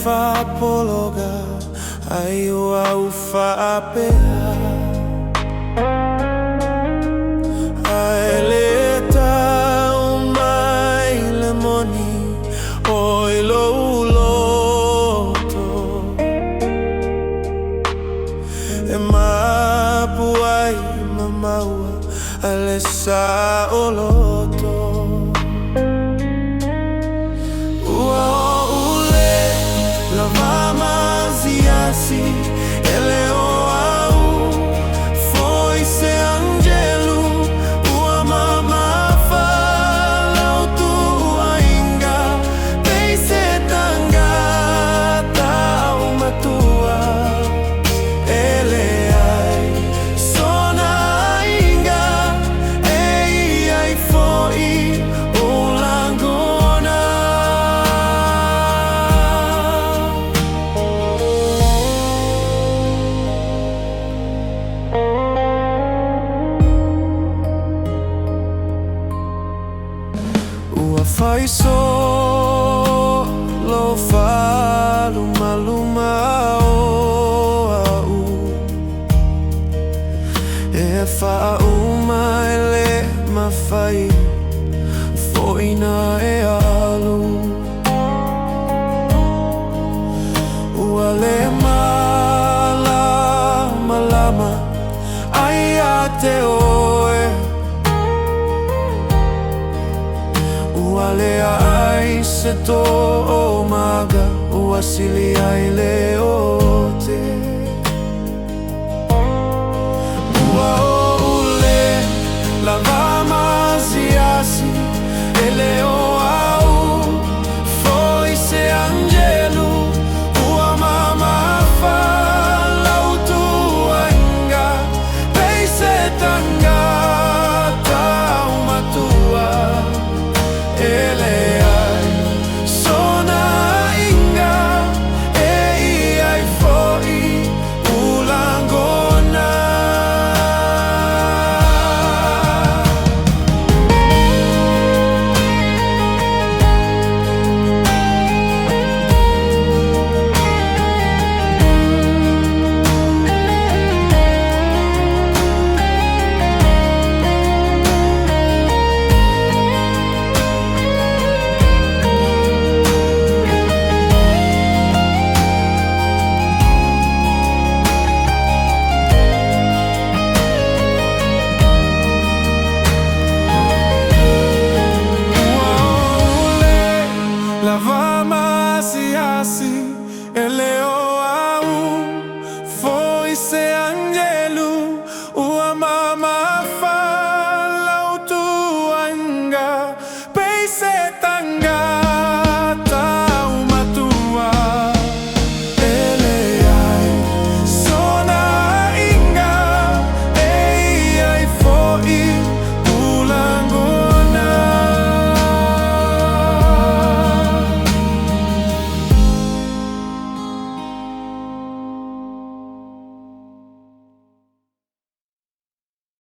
fa pologa ai au faapea ai le tau mai le moni oi lo loto e mapu ai maua ale sa o loto Lavā Māasiasi ele o au foi se agelu ua mamafa loto aiga pei se tagata aumatuā ele ai sona aiga ai foi o lagona Mafai lo faalumaluma o au e faauma ele mafai foina e alu ua le malamalama aia te oe leai se to o maga ua sili ai le ote ua o ule Lavā